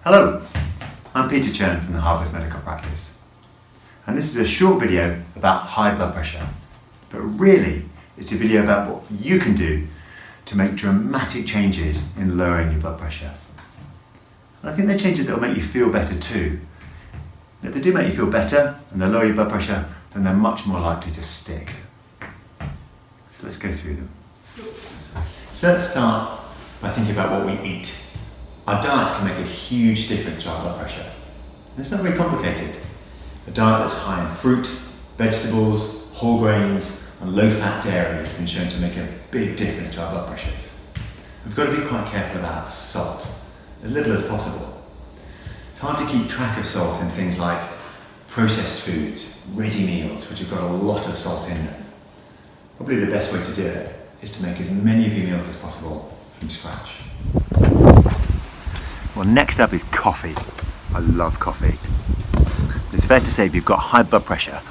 Hello, I'm Peter Chen from the Harvest Medical Practice, and this is a short video about high blood pressure, but really it's a video about what you can do to make dramatic changes in lowering your blood pressure. And I think they're changes that will make you feel better too. And if they do make you feel better and they lower your blood pressure, then they're much more likely to stick. So let's go through them. So let's start by thinking about what we eat. Our diets can make a huge difference to our blood pressure. And it's not very complicated. A diet that's high in fruit, vegetables, whole grains, and low-fat dairy has been shown to make a big difference to our blood pressures. We've got to be quite careful about salt, as little as possible. It's hard to keep track of salt in things like processed foods, ready meals, which have got a lot of salt in them. Probably the best way to do it is to make as many of your meals as possible from scratch. Well, next up is coffee. I love coffee. But it's fair to say if you've got high blood pressure,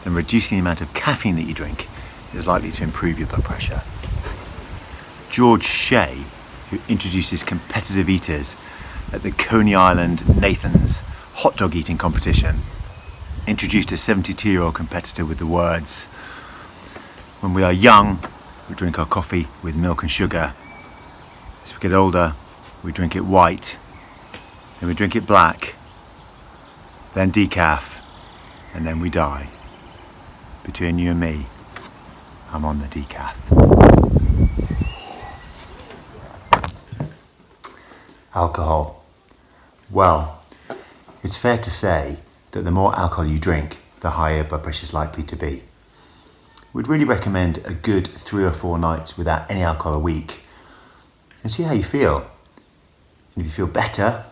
then reducing the amount of caffeine that you drink is likely to improve your blood pressure. George Shea, who introduces competitive eaters at the Coney Island Nathan's hot dog eating competition, introduced a 72-year-old competitor with the words, "When we are young, we drink our coffee with milk and sugar. As we get older, we drink it white, then we drink it black, then decaf, and then we die. Between you and me, I'm on the decaf." Alcohol. Well, it's fair to say that the more alcohol you drink, the higher blood pressure is likely to be. We'd really recommend a good 3 or 4 nights without any alcohol a week and see how you feel. And if you feel better,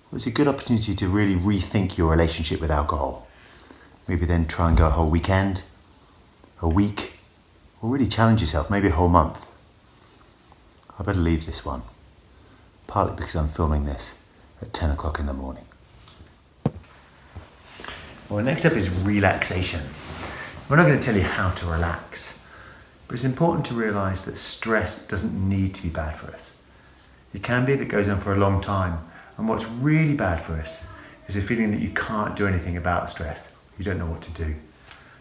well, it's a good opportunity to really rethink your relationship with alcohol. Maybe then try and go a whole weekend, a week, or really challenge yourself, maybe a whole month. I better leave this one, partly because I'm filming this at 10 o'clock in the morning. Well, next up is relaxation. We're not going to tell you how to relax, but it's important to realise that stress doesn't need to be bad for us. It can be if it goes on for a long time, and what's really bad for us is a feeling that you can't do anything about stress. You don't know what to do.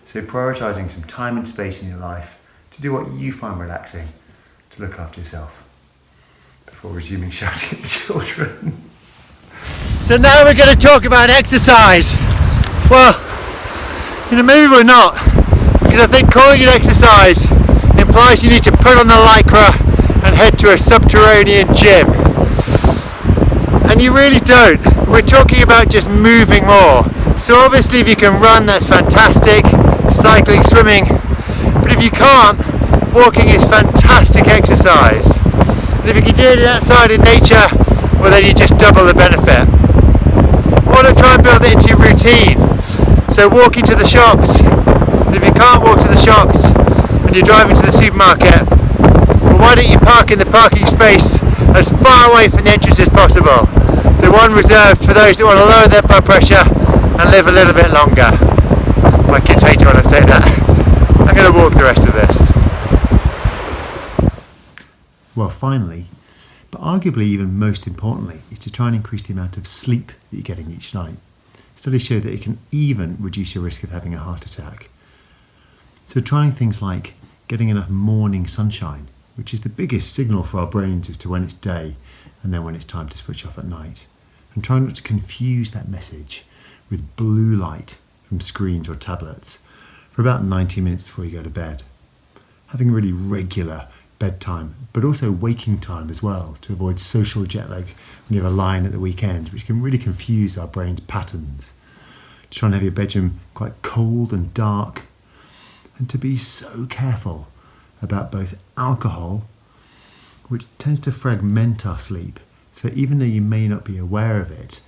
So prioritising some time and space in your life to do what you find relaxing, to look after yourself, before resuming shouting at the children. So now we're going to talk about exercise. Well, maybe we're not, because I think calling it exercise implies you need to put on the lycra and head to a subterranean gym. And you really don't. We're talking about just moving more. So obviously if you can run, that's fantastic, cycling, swimming, but if you can't, walking is fantastic exercise. And if you can do it outside in nature, well then you just double the benefit. I want to try and build it into your routine. So walking to the shops, and if you can't walk to the shops and you're driving to the supermarket, well, why don't you park in the parking space as far away from the entrance as possible? The one reserved for those that want to lower their blood pressure and live a little bit longer. My kids hate it when I say that. I'm going to walk the rest of this. Well, finally, but arguably even most importantly, is to try and increase the amount of sleep that you're getting each night. Studies show that it can even reduce your risk of having a heart attack. So trying things like getting enough morning sunshine, which is the biggest signal for our brains as to when it's day and then when it's time to switch off at night. And try not to confuse that message with blue light from screens or tablets for about 90 minutes before you go to bed. Having a really regular bedtime, but also waking time as well, to avoid social jet lag when you have a line at the weekend, which can really confuse our brain's patterns. To try and have your bedroom quite cold and dark, and to be so careful about both alcohol, which tends to fragment our sleep, so even though you may not be aware of it,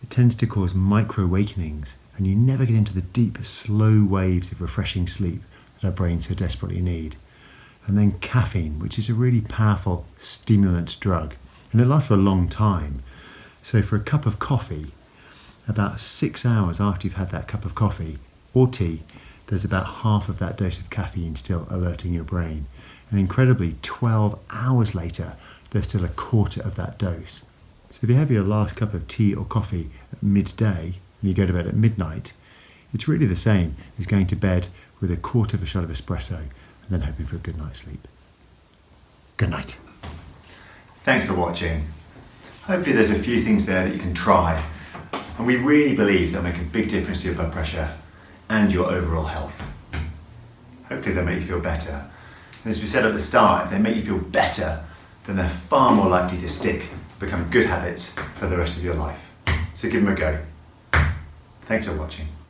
it tends to cause micro-awakenings, and you never get into the deep, slow waves of refreshing sleep that our brains so desperately need. And then caffeine, which is a really powerful stimulant drug, and it lasts for a long time. So for a cup of coffee, about 6 hours after you've had that cup of coffee or tea, there's about half of that dose of caffeine still alerting your brain. And incredibly, 12 hours later, there's still a quarter of that dose. So if you have your last cup of tea or coffee at midday and you go to bed at midnight, it's really the same as going to bed with a quarter of a shot of espresso and then hoping for a good night's sleep. Good night. Thanks for watching. Hopefully there's a few things there that you can try, and we really believe they'll make a big difference to your blood pressure and your overall health. Hopefully they'll make you feel better. And as we said at the start, if they make you feel better, then they're far more likely to stick, become good habits for the rest of your life. So give them a go. Thanks for watching.